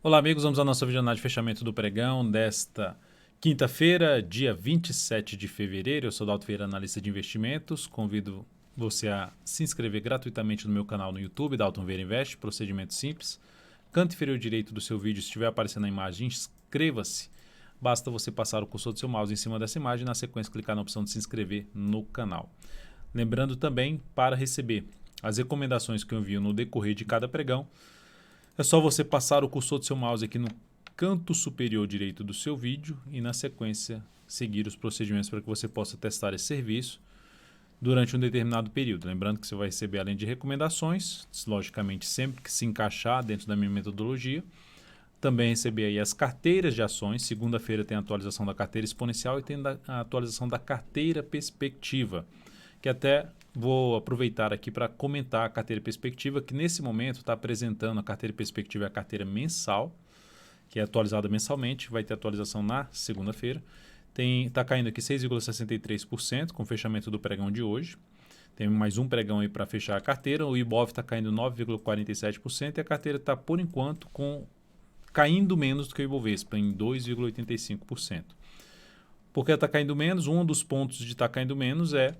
Olá, amigos. Vamos à nossa videoanálise de fechamento do pregão desta quinta-feira, dia 27 de fevereiro. Eu sou Dalton Vieira, analista de investimentos. Convido você a se inscrever gratuitamente no meu canal no YouTube, Dalton Vieira Invest, procedimento simples. Canto inferior direito do seu vídeo, se estiver aparecendo a imagem, inscreva-se. Basta você passar o cursor do seu mouse em cima dessa imagem e, na sequência, clicar na opção de se inscrever no canal. Lembrando também, para receber as recomendações que eu envio no decorrer de cada pregão, é só você passar o cursor do seu mouse aqui no canto superior direito do seu vídeo e, na sequência, seguir os procedimentos para que você possa testar esse serviço durante um determinado período. Lembrando que você vai receber, além de recomendações, logicamente sempre que se encaixar dentro da minha metodologia, também receber aí as carteiras de ações. Segunda-feira tem a atualização da carteira exponencial e tem a atualização da carteira perspectiva, que até vou aproveitar aqui para comentar a carteira perspectiva, que nesse momento está apresentando a carteira perspectiva, a carteira mensal, que é atualizada mensalmente, vai ter atualização na segunda-feira. Está caindo aqui 6,63% com o fechamento do pregão de hoje. Tem mais um pregão aí para fechar a carteira. O Ibov está caindo 9,47% e a carteira está, por enquanto, caindo menos do que o Ibovespa, em 2,85%. Por que está caindo menos? Um dos pontos de estar caindo menos é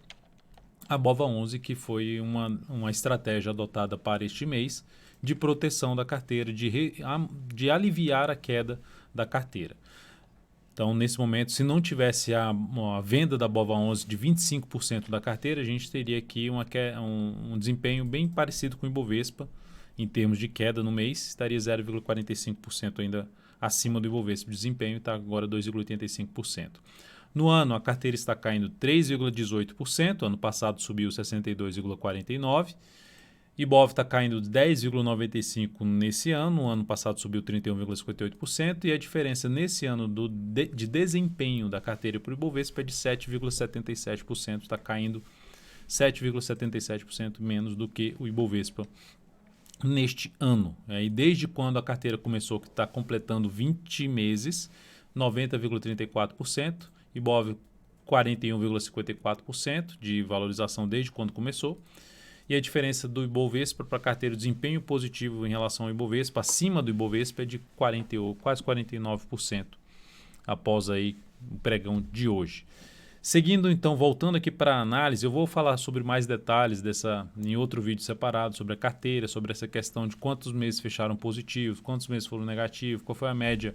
a BOVA11, que foi uma estratégia adotada para este mês de proteção da carteira, de aliviar a queda da carteira. Então, nesse momento, se não tivesse a venda da BOVA11 de 25% da carteira, a gente teria aqui um desempenho bem parecido com o Ibovespa, em termos de queda no mês, estaria 0,45% ainda acima do Ibovespa. O desempenho está agora 2,85%. No ano, a carteira está caindo 3,18%, ano passado subiu 62,49%. Ibov está caindo 10,95% nesse ano, no ano passado subiu 31,58%, e a diferença nesse ano de desempenho da carteira para o Ibovespa é de 7,77%, está caindo 7,77% menos do que o Ibovespa neste ano. E desde quando a carteira começou, que está completando 20 meses, 90,34%, Ibov 41,54% de valorização desde quando começou. E a diferença do Ibovespa para a carteira, o desempenho positivo em relação ao Ibovespa, acima do Ibovespa, é de quase 49% após aí o pregão de hoje. Seguindo, então, voltando aqui para a análise, eu vou falar sobre mais detalhes em outro vídeo separado, sobre a carteira, sobre essa questão de quantos meses fecharam positivos, quantos meses foram negativos, qual foi a média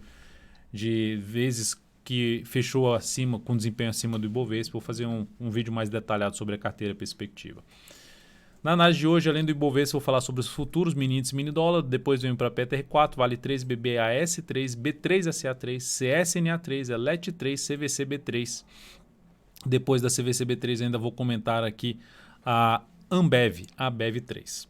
de vezes que fechou acima, com desempenho acima do Ibovespa. Vou fazer um vídeo mais detalhado sobre a carteira perspectiva. Na análise de hoje, além do Ibovespa, vou falar sobre os futuros, mini índice, mini dólar, depois venho para PTR4, Vale 3, BBAS3, B3SA3, CSNA3, ELET3, CVCB3. Depois da CVCB3 ainda vou comentar aqui a Ambev, a BEV3.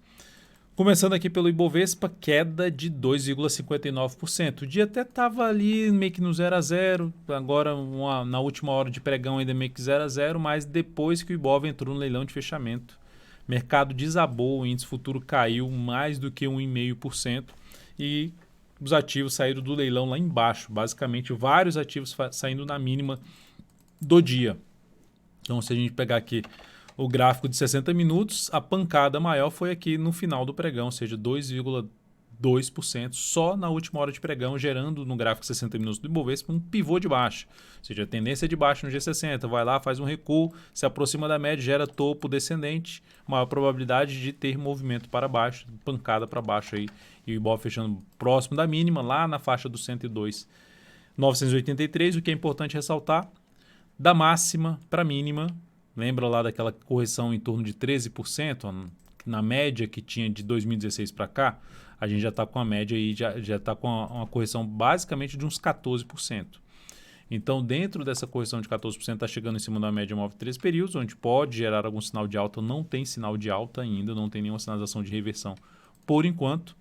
Começando aqui pelo Ibovespa, queda de 2,59%. O dia até estava ali meio que no 0 a 0, agora na última hora de pregão ainda meio que 0 a 0, mas depois que o Ibov entrou no leilão de fechamento, o mercado desabou, o índice futuro caiu mais do que 1,5% e os ativos saíram do leilão lá embaixo. Basicamente, vários ativos saindo na mínima do dia. Então, se a gente pegar aqui o gráfico de 60 minutos, a pancada maior foi aqui no final do pregão, ou seja, 2,2% só na última hora de pregão, gerando no gráfico de 60 minutos do Ibovespa um pivô de baixa. Ou seja, a tendência é de baixa no G60, vai lá, faz um recuo, se aproxima da média, gera topo descendente, maior probabilidade de ter movimento para baixo, pancada para baixo aí, e o Ibov fechando próximo da mínima, lá na faixa do 102,983. O que é importante ressaltar, da máxima para a mínima, lembra lá daquela correção em torno de 13%, na média que tinha de 2016 para cá, a gente já está com a média aí, já está com uma correção basicamente de uns 14%. Então, dentro dessa correção de 14%, está chegando em cima da média móvel de 3 períodos, onde pode gerar algum sinal de alta, não tem sinal de alta ainda, não tem nenhuma sinalização de reversão por enquanto.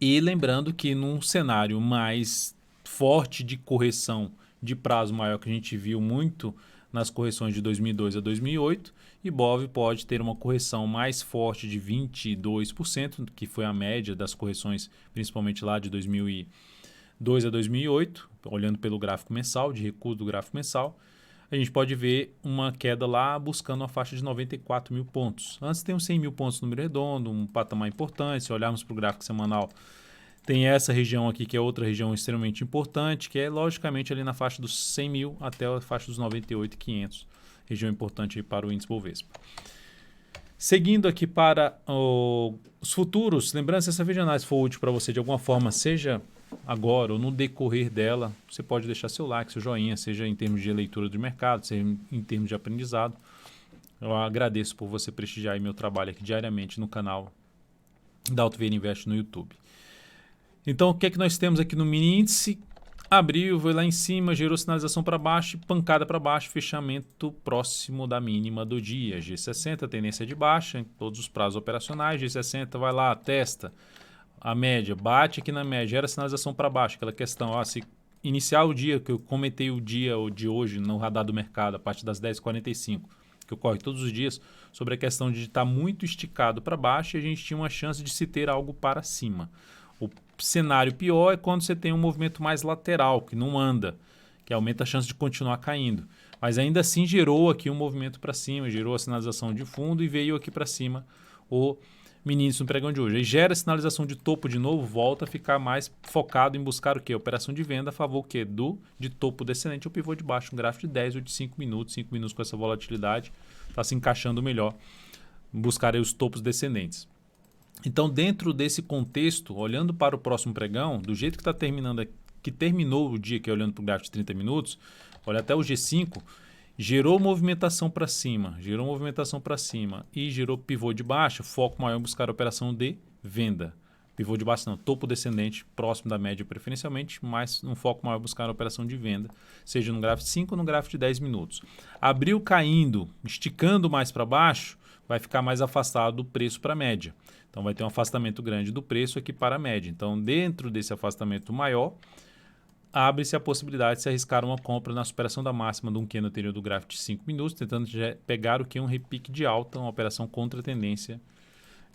E lembrando que num cenário mais forte de correção de prazo maior que a gente viu muito nas correções de 2002 a 2008, Ibov pode ter uma correção mais forte de 22%, que foi a média das correções, principalmente lá de 2002 a 2008, olhando pelo gráfico mensal, de recuo do gráfico mensal. A gente pode ver uma queda lá buscando uma faixa de 94 mil pontos. Antes tem uns 100 mil pontos no número redondo, um patamar importante. Se olharmos para o gráfico semanal, Tem essa região aqui, que é outra região extremamente importante, que é logicamente ali na faixa dos 100 mil até a faixa dos 98.500, região importante aí para o índice Bovespa. Seguindo aqui para os futuros, lembrando, se essa videoanálise for útil para você de alguma forma, seja agora ou no decorrer dela, você pode deixar seu like, seu joinha, seja em termos de leitura do mercado, seja em termos de aprendizado. Eu agradeço por você prestigiar aí meu trabalho aqui diariamente no canal da Alto Vieira Invest no YouTube. Então, o que é que nós temos aqui no mini índice? Abriu, foi lá em cima, gerou sinalização para baixo, pancada para baixo, fechamento próximo da mínima do dia. G60, tendência de baixa em todos os prazos operacionais. G60 vai lá, testa a média, bate aqui na média, gera sinalização para baixo. Aquela questão, ó, se iniciar o dia, que eu comentei o dia de hoje no radar do mercado, a partir das 10h45, que ocorre todos os dias, sobre a questão de estar muito esticado para baixo e a gente tinha uma chance de se ter algo para cima. O cenário pior é quando você tem um movimento mais lateral, que não anda, que aumenta a chance de continuar caindo. Mas ainda assim gerou aqui um movimento para cima, gerou a sinalização de fundo e veio aqui para cima o mini índice no pregão de hoje. Aí gera a sinalização de topo de novo, volta a ficar mais focado em buscar o quê? Operação de venda a favor o quê? De topo descendente ou pivô de baixo, um gráfico de 10 ou de 5 minutos, 5 minutos com essa volatilidade, está se encaixando melhor, buscar aí os topos descendentes. Então, dentro desse contexto, olhando para o próximo pregão, do jeito que está terminando, que terminou o dia, que é olhando para o gráfico de 30 minutos, olha até o G5, gerou movimentação para cima e gerou pivô de baixa, foco maior em buscar a operação de venda. Pivô de baixa não, topo descendente, próximo da média preferencialmente, mas um foco maior em buscar a operação de venda, seja no gráfico de 5 ou no gráfico de 10 minutos. Abriu caindo, esticando mais para baixo, vai ficar mais afastado do preço para a média. Então, vai ter um afastamento grande do preço aqui para a média. Então, dentro desse afastamento maior, abre-se a possibilidade de se arriscar uma compra na superação da máxima de um candle anterior do gráfico de 5 minutos, tentando pegar o que é um repique de alta, uma operação contra a tendência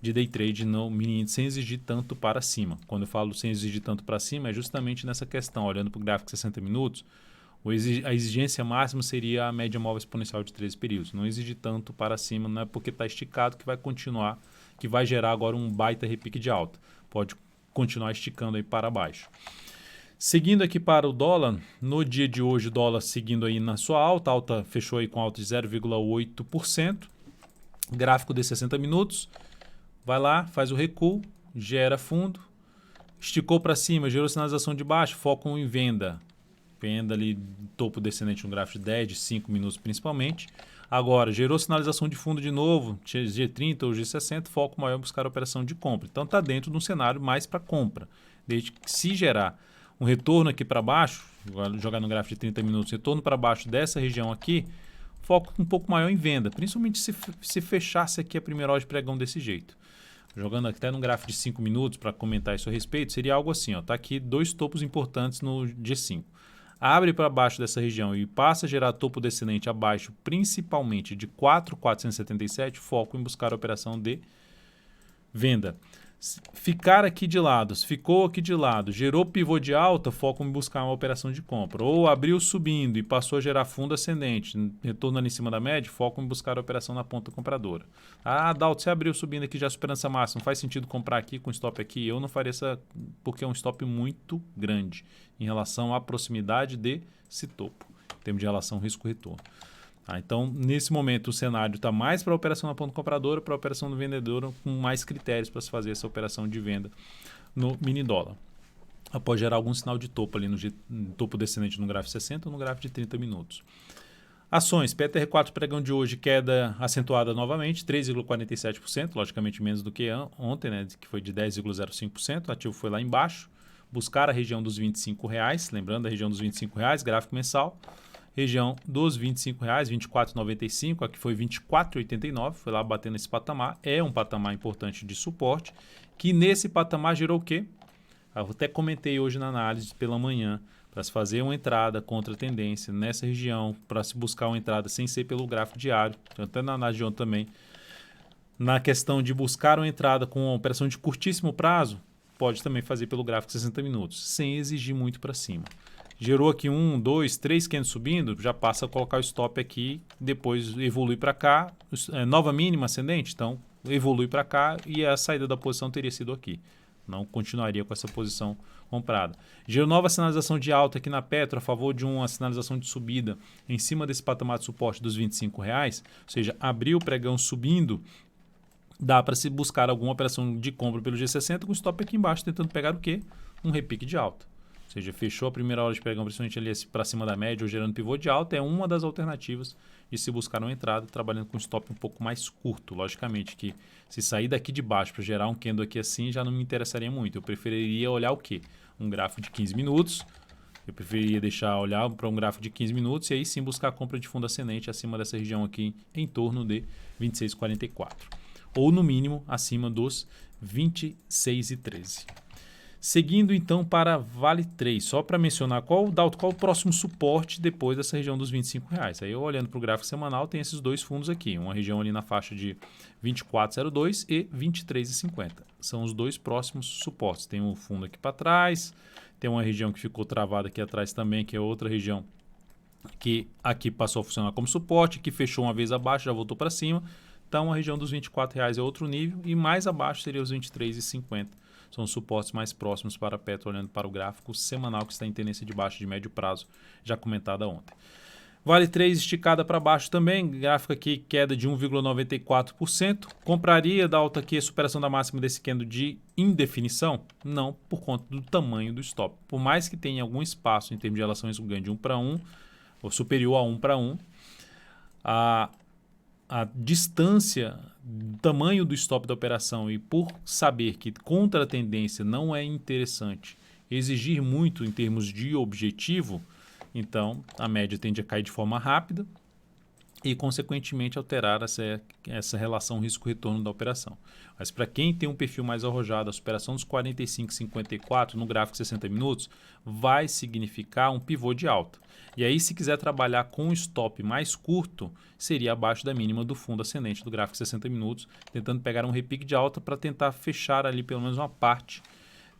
de day trade no mini índice sem exigir tanto para cima. Quando eu falo sem exigir tanto para cima, é justamente nessa questão, olhando para o gráfico de 60 minutos, a exigência máxima seria a média móvel exponencial de 13 períodos. Não exigir tanto para cima, não é porque está esticado que vai continuar, que vai gerar agora um baita repique de alta. Pode continuar esticando aí para baixo. Seguindo aqui para o dólar, no dia de hoje o dólar seguindo aí na sua alta fechou aí com alta de 0,8%. Gráfico de 60 minutos, vai lá, faz o recuo, gera fundo, esticou para cima, gerou sinalização de baixo, foco em venda. Venda ali, topo descendente no gráfico de 10, de 5 minutos principalmente. Agora, gerou sinalização de fundo de novo, G30 ou G60, foco maior em buscar a operação de compra. Então, está dentro de um cenário mais para compra. Desde que se gerar um retorno aqui para baixo, jogar no gráfico de 30 minutos, retorno para baixo dessa região aqui, foco um pouco maior em venda, principalmente se fechasse aqui a primeira hora de pregão desse jeito. Jogando até no gráfico de 5 minutos para comentar isso a respeito, seria algo assim, ó, tá aqui dois topos importantes no G5. Abre para baixo dessa região e passa a gerar topo descendente abaixo, principalmente de 4.477, foco em buscar a operação de venda. Ficar aqui de lado, se ficou aqui de lado, gerou pivô de alta, foco em buscar uma operação de compra. Ou abriu subindo e passou a gerar fundo ascendente, retornando em cima da média, foco em buscar a operação na ponta compradora. Ah, Dalton, você abriu subindo aqui já esperança máxima, faz sentido comprar aqui com stop aqui? Eu não faria essa, porque é um stop muito grande em relação à proximidade desse topo, em termos de relação risco-retorno. Então, nesse momento, o cenário está mais para a operação na ponta compradora, para a operação do vendedor, com mais critérios para se fazer essa operação de venda no mini dólar. Após gerar algum sinal de topo ali no topo descendente no gráfico 60 ou no gráfico de 30 minutos. Ações, PTR4 pregão de hoje, queda acentuada novamente, 3,47%, logicamente menos do que ontem, né, que foi de 10,05%, o ativo foi lá embaixo, buscar a região dos R$25, lembrando a região dos R$25, gráfico mensal, região dos R$25, 24,95, aqui foi 24,89, foi lá batendo esse patamar, é um patamar importante de suporte, que nesse patamar gerou o quê? Eu até comentei hoje na análise pela manhã, para se fazer uma entrada contra a tendência nessa região, para se buscar uma entrada sem ser pelo gráfico diário, até na análise de ontem também, na questão de buscar uma entrada com uma operação de curtíssimo prazo, pode também fazer pelo gráfico 60 minutos, sem exigir muito para cima. Gerou aqui 1, 2, 3 candles subindo, já passa a colocar o stop aqui, depois evolui para cá, nova mínima ascendente, então evolui para cá e a saída da posição teria sido aqui, não continuaria com essa posição comprada. Gerou nova sinalização de alta aqui na Petro a favor de uma sinalização de subida em cima desse patamar de suporte dos R$25, ou seja, abriu o pregão subindo, dá para se buscar alguma operação de compra pelo G60 com stop aqui embaixo, tentando pegar o quê? Um repique de alta. Ou seja, fechou a primeira hora de pregão, principalmente ali para cima da média ou gerando pivô de alta, é uma das alternativas de se buscar uma entrada, trabalhando com stop um pouco mais curto. Logicamente que se sair daqui de baixo para gerar um candle aqui assim, já não me interessaria muito. Eu preferiria olhar o quê? Um gráfico de 15 minutos. Eu preferiria olhar para um gráfico de 15 minutos e aí sim buscar a compra de fundo ascendente acima dessa região aqui em torno de 26,44. Ou no mínimo acima dos 26,13. Seguindo então para Vale 3, só para mencionar qual o próximo suporte depois dessa região dos R$25. Aí eu olhando para o gráfico semanal tem esses dois fundos aqui, uma região ali na faixa de 24,02 e 23,50. São os dois próximos suportes. Tem um fundo aqui para trás, tem uma região que ficou travada aqui atrás também, que é outra região que aqui passou a funcionar como suporte, que fechou uma vez abaixo, já voltou para cima. Então a região dos R$24 é outro nível e mais abaixo seria os 23,50. São os suportes mais próximos para a Petro, olhando para o gráfico semanal que está em tendência de baixo de médio prazo, já comentada ontem. Vale 3 esticada para baixo também, gráfico aqui queda de 1,94%. Compraria da alta aqui a superação da máxima desse candle de indefinição? Não, por conta do tamanho do stop. Por mais que tenha algum espaço em termos de relação a ganho de 1 para 1, ou superior a 1 para 1, a distância, o tamanho do stop da operação e por saber que contra a tendência não é interessante exigir muito em termos de objetivo, então a média tende a cair de forma rápida e consequentemente alterar essa relação risco-retorno da operação. Mas para quem tem um perfil mais arrojado, a superação dos 45,54 no gráfico 60 minutos vai significar um pivô de alta. E aí, se quiser trabalhar com um stop mais curto, seria abaixo da mínima do fundo ascendente do gráfico 60 minutos, tentando pegar um repique de alta para tentar fechar ali pelo menos uma parte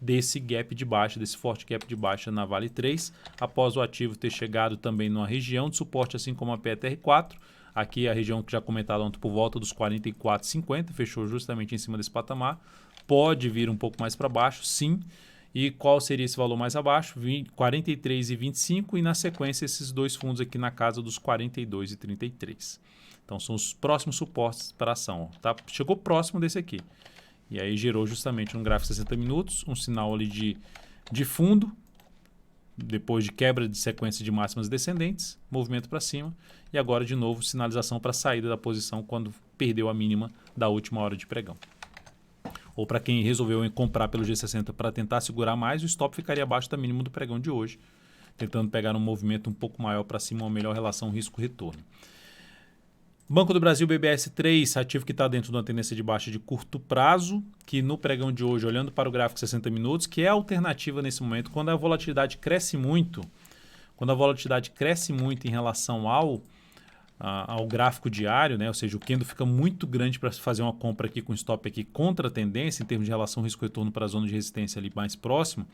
desse gap de baixa, desse forte gap de baixa na Vale 3, após o ativo ter chegado também numa região de suporte, assim como a PTR4, aqui a região que já comentado ontem por volta dos 44,50, fechou justamente em cima desse patamar, pode vir um pouco mais para baixo, sim. E qual seria esse valor mais abaixo? 43,25 e na sequência esses dois fundos aqui na casa dos 42,33. Então são os próximos suportes para a ação. Tá? Chegou próximo desse aqui. E aí gerou justamente no gráfico 60 minutos um sinal ali de fundo, depois de quebra de sequência de máximas descendentes, movimento para cima e agora de novo sinalização para saída da posição quando perdeu a mínima da última hora de pregão. Ou para quem resolveu comprar pelo G60 para tentar segurar mais, o stop ficaria abaixo da mínima do pregão de hoje, tentando pegar um movimento um pouco maior para cima, uma melhor relação risco-retorno. Banco do Brasil BBS3, ativo que está dentro de uma tendência de baixa de curto prazo, que no pregão de hoje, olhando para o gráfico 60 minutos, que é a alternativa nesse momento, quando a volatilidade cresce muito em relação ao gráfico diário, né? Ou seja, o candle fica muito grande para fazer uma compra aqui com stop aqui contra a tendência, em termos de relação risco-retorno para a zona de resistência ali mais próximo,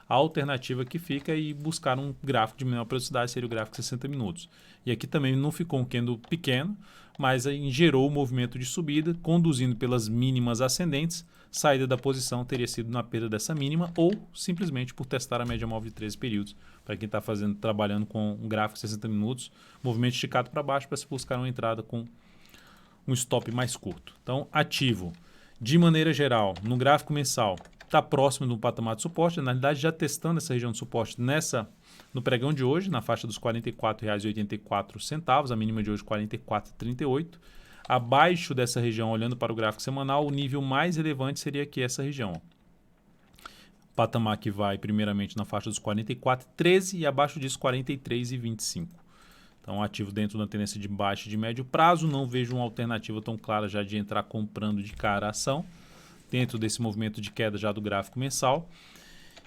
a alternativa que fica é buscar um gráfico de menor periodicidade, seria o gráfico 60 minutos. E aqui também não ficou um candle pequeno, mas aí gerou o movimento de subida, conduzindo pelas mínimas ascendentes. Saída da posição teria sido na perda dessa mínima ou simplesmente por testar a média móvel de 13 períodos. Para quem está trabalhando com um gráfico 60 minutos, movimento esticado para baixo para se buscar uma entrada com um stop mais curto. Então, ativo, de maneira geral, no gráfico mensal, está próximo do patamar de suporte, na realidade já testando essa região de suporte no pregão de hoje, na faixa dos R$ 44,84, a mínima de hoje R$ 44,38. Abaixo dessa região, olhando para o gráfico semanal, o nível mais relevante seria aqui essa região. Patamar que vai primeiramente na faixa dos 44,13 e abaixo disso 43,25. Então, ativo dentro da tendência de baixo e de médio prazo, não vejo uma alternativa tão clara já de entrar comprando de cara a ação, dentro desse movimento de queda já do gráfico mensal.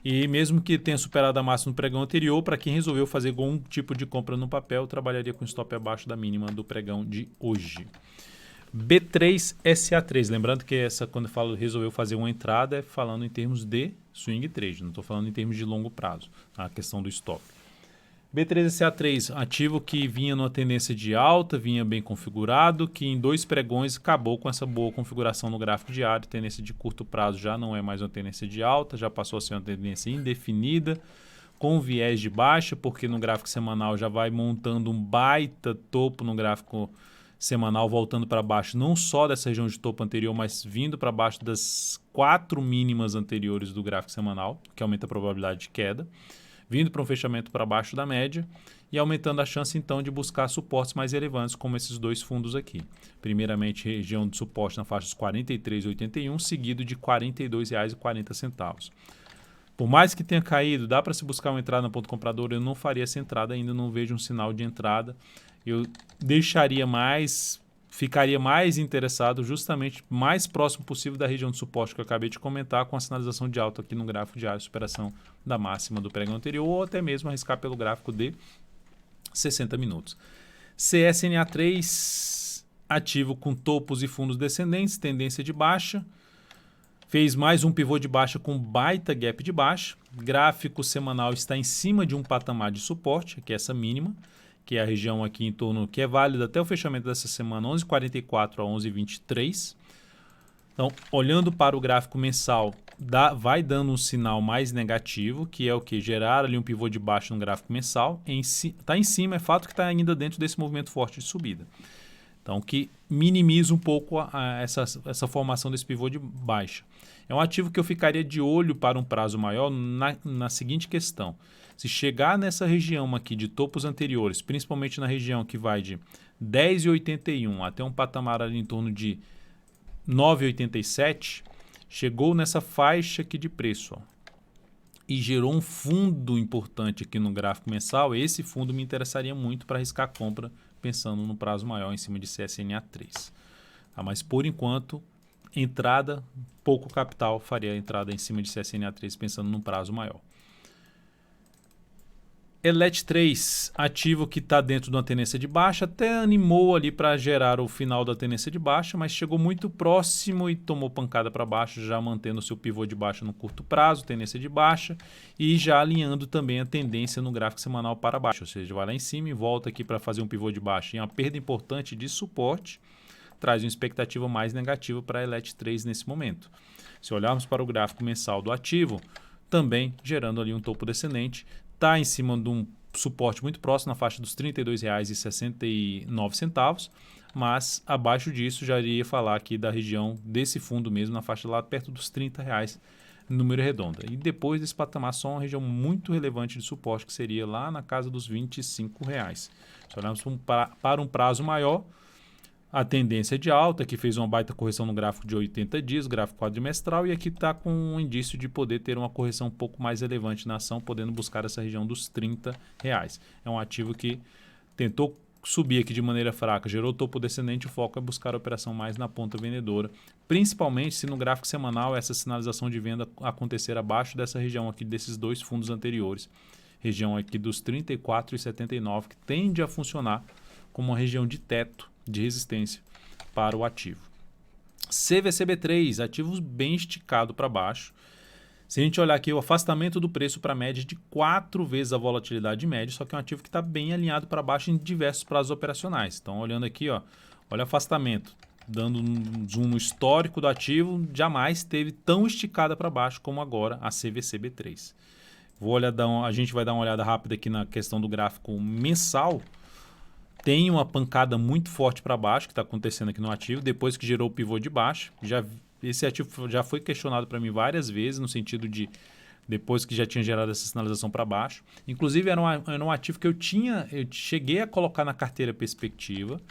E mesmo que tenha superado a máxima no pregão anterior, para quem resolveu fazer algum tipo de compra no papel, trabalharia com stop abaixo da mínima do pregão de hoje. B3SA3, lembrando que quando eu falo resolveu fazer uma entrada, é falando em termos de swing trade, não estou falando em termos de longo prazo, a questão do stop. B3SA3, ativo que vinha numa tendência de alta, vinha bem configurado, que em 2 pregões acabou com essa boa configuração no gráfico diário. Tendência de curto prazo já não é mais uma tendência de alta, já passou a ser uma tendência indefinida, com viés de baixa, porque no gráfico semanal já vai montando um baita topo no gráfico semanal, voltando para baixo, não só dessa região de topo anterior, mas vindo para baixo das 4 mínimas anteriores do gráfico semanal, que aumenta a probabilidade de queda, vindo para um fechamento para baixo da média e aumentando a chance então de buscar suportes mais relevantes, como esses 2 fundos aqui. Primeiramente, região de suporte na faixa dos R$ 43,81, seguido de R$ 42,40. Por mais que tenha caído, dá para se buscar uma entrada no ponto comprador, eu não faria essa entrada, ainda não vejo um sinal de entrada. Eu ficaria mais interessado justamente mais próximo possível da região de suporte que eu acabei de comentar, com a sinalização de alta aqui no gráfico diário, superação da máxima do pregão anterior, ou até mesmo arriscar pelo gráfico de 60 minutos. CSNA3, ativo com topos e fundos descendentes, tendência de baixa, fez mais um pivô de baixa com baita gap de baixa, gráfico semanal está em cima de um patamar de suporte, que é essa mínima, que é a região aqui em torno, que é válida até o fechamento dessa semana, 11,44 a 11,23. Então, olhando para o gráfico mensal, vai dando um sinal mais negativo, que é o que? Gerar ali um pivô de baixa no gráfico mensal. Está em cima, é fato que está ainda dentro desse movimento forte de subida. Então, que minimiza um pouco essa formação desse pivô de baixa. É um ativo que eu ficaria de olho para um prazo maior na seguinte questão. Se chegar nessa região aqui de topos anteriores, principalmente na região que vai de 10,81 até um patamar ali em torno de 9,87, chegou nessa faixa aqui de preço, ó, e gerou um fundo importante aqui no gráfico mensal, esse fundo me interessaria muito para arriscar a compra, pensando no prazo maior em cima de CSNA3. Tá, mas por enquanto, entrada, pouco capital, faria a entrada em cima de CSNA3 pensando num prazo maior. ELET3, ativo que está dentro de uma tendência de baixa, até animou ali para gerar o final da tendência de baixa, mas chegou muito próximo e tomou pancada para baixo, já mantendo o seu pivô de baixa no curto prazo, tendência de baixa, e já alinhando também a tendência no gráfico semanal para baixo, ou seja, vai lá em cima e volta aqui para fazer um pivô de baixa. E uma perda importante de suporte traz uma expectativa mais negativa para a ELET3 nesse momento. Se olharmos para o gráfico mensal do ativo, também gerando ali um topo descendente, está em cima de um suporte muito próximo, na faixa dos R$ 32,69, mas abaixo disso já iria falar aqui da região desse fundo mesmo, na faixa lá perto dos R$ 30, número redondo. E depois desse patamar, só uma região muito relevante de suporte, que seria lá na casa dos R$ 25. Se olharmos para um prazo maior, a tendência é de alta, que fez uma baita correção no gráfico de 80 dias, gráfico quadrimestral, e aqui está com um indício de poder ter uma correção um pouco mais relevante na ação, podendo buscar essa região dos R$ 30. É um ativo que tentou subir aqui de maneira fraca, gerou topo descendente, o foco é buscar a operação mais na ponta vendedora, principalmente se no gráfico semanal essa sinalização de venda acontecer abaixo dessa região aqui, desses 2 fundos anteriores, região aqui dos 34,79, que tende a funcionar como uma região de teto, de resistência para o ativo. CVCB3, ativos bem esticado para baixo. Se a gente olhar aqui o afastamento do preço para a média de 4 vezes a volatilidade média, só que é um ativo que está bem alinhado para baixo em diversos prazos operacionais. Então, olhando aqui, ó, olha o afastamento, dando um zoom no histórico do ativo, jamais teve tão esticada para baixo como agora a CVCB3. A gente vai dar uma olhada rápida aqui na questão do gráfico mensal. Tem uma pancada muito forte para baixo que está acontecendo aqui no ativo, depois que gerou o pivô de baixo. Esse ativo já foi questionado para mim várias vezes, no sentido de depois que já tinha gerado essa sinalização para baixo. Inclusive, era um ativo que eu cheguei a colocar na carteira perspectiva,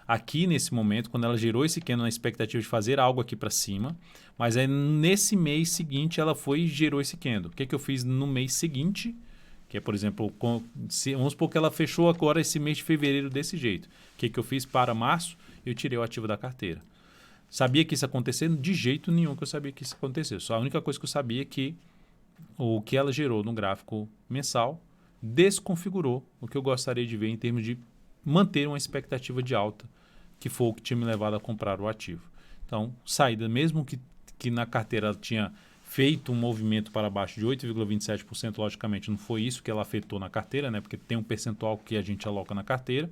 aqui nesse momento, quando ela gerou esse candle na expectativa de fazer algo aqui para cima. Mas aí, nesse mês seguinte, ela foi e gerou esse candle. O que eu fiz no mês seguinte? Que é, por exemplo, vamos supor que ela fechou agora esse mês de fevereiro desse jeito. O que eu fiz para março? Eu tirei o ativo da carteira. Sabia que isso ia acontecer? De jeito nenhum que eu sabia que isso ia acontecer. Só a única coisa que eu sabia é que o que ela gerou no gráfico mensal desconfigurou o que eu gostaria de ver em termos de manter uma expectativa de alta, que foi o que tinha me levado a comprar o ativo. Então, saída, mesmo que na carteira ela tinha feito um movimento para baixo de 8,27%, logicamente não foi isso que ela afetou na carteira, né? Porque tem um percentual que a gente aloca na carteira.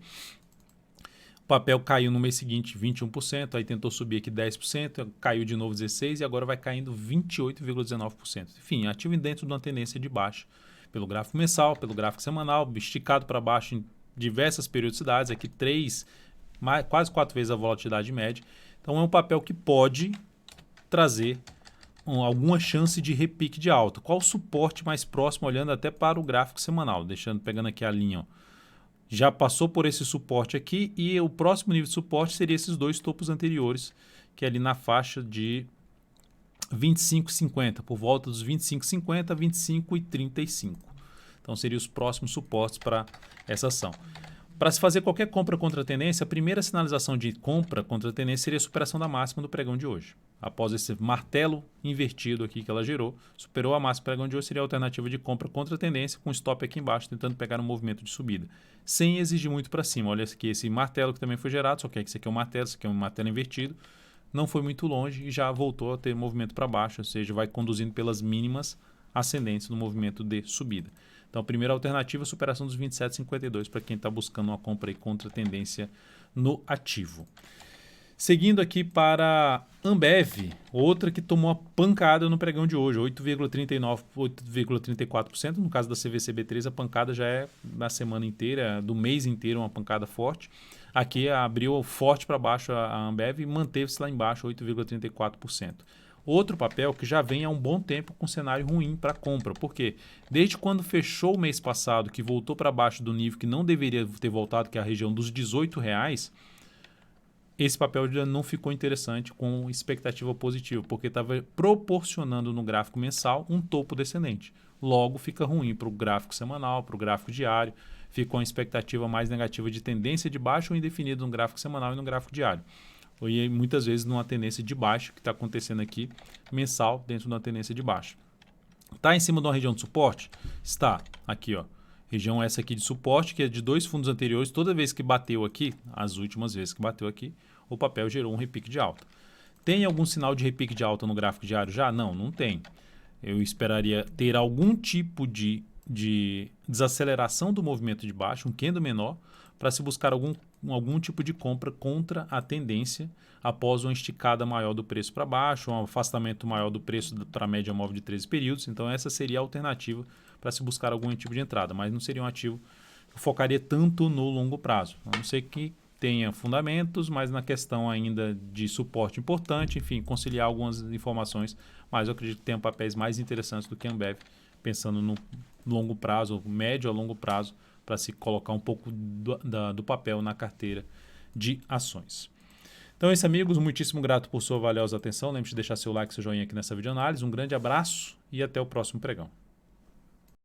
O papel caiu no mês seguinte 21%, aí tentou subir aqui 10%, caiu de novo 16% e agora vai caindo 28,19%. Enfim, ativo dentro de uma tendência de baixa, pelo gráfico mensal, pelo gráfico semanal, esticado para baixo em diversas periodicidades, aqui quase 4 vezes a volatilidade média. Então é um papel que pode trazer alguma chance de repique de alta. Qual o suporte mais próximo, olhando até para o gráfico semanal, pegando aqui a linha, ó. Já passou por esse suporte aqui e o próximo nível de suporte seria esses dois topos anteriores, que é ali na faixa de 25,50, por volta dos 25,50 a 25,35. Então seriam os próximos suportes para essa ação. Para se fazer qualquer compra contra a tendência, a primeira sinalização de compra contra a tendência seria a superação da máxima do pregão de hoje. Após esse martelo invertido aqui que ela gerou, superou a máxima do pregão de hoje, seria a alternativa de compra contra a tendência, com stop aqui embaixo, tentando pegar um movimento de subida, sem exigir muito para cima. Olha aqui esse martelo que também foi gerado, só que esse aqui é um martelo, esse aqui é um martelo invertido, não foi muito longe e já voltou a ter movimento para baixo, ou seja, vai conduzindo pelas mínimas ascendentes no movimento de subida. Então, a primeira alternativa é a superação dos 27,52 para quem está buscando uma compra aí contra a tendência no ativo. Seguindo aqui para Ambev, outra que tomou uma pancada no pregão de hoje, 8,39%, 8,34%. No caso da CVCB3, a pancada já é na semana inteira, do mês inteiro, uma pancada forte. Aqui abriu forte para baixo a Ambev e manteve-se lá embaixo, 8,34%. Outro papel que já vem há um bom tempo com cenário ruim para compra. Por quê? Desde quando fechou o mês passado, que voltou para baixo do nível que não deveria ter voltado, que é a região dos R$18, esse papel já não ficou interessante com expectativa positiva, porque estava proporcionando no gráfico mensal um topo descendente. Logo fica ruim para o gráfico semanal, para o gráfico diário, fica uma expectativa mais negativa de tendência de baixa ou indefinida no gráfico semanal e no gráfico diário. E muitas vezes numa tendência de baixa, que está acontecendo aqui, mensal, dentro de uma tendência de baixa. Está em cima de uma região de suporte? Está. Aqui, ó. Região essa aqui de suporte, que é de dois fundos anteriores. Toda vez que bateu aqui, as últimas vezes que bateu aqui, o papel gerou um repique de alta. Tem algum sinal de repique de alta no gráfico diário já? Não, não tem. Eu esperaria ter algum tipo de desaceleração do movimento de baixa, um candle menor, para se buscar algum tipo de compra contra a tendência após uma esticada maior do preço para baixo, um afastamento maior do preço para a média móvel de 13 períodos. Então essa seria a alternativa para se buscar algum tipo de entrada, mas não seria um ativo que focaria tanto no longo prazo. A não ser que tenha fundamentos, mas na questão ainda de suporte importante, enfim, conciliar algumas informações, mas eu acredito que tenha papéis mais interessantes do que a Ambev, pensando no longo prazo, médio a longo prazo, para se colocar um pouco do papel na carteira de ações. Então é isso, amigos. Muitíssimo grato por sua valiosa atenção. Lembre-se de deixar seu like, seu joinha aqui nessa videoanálise. Um grande abraço e até o próximo pregão.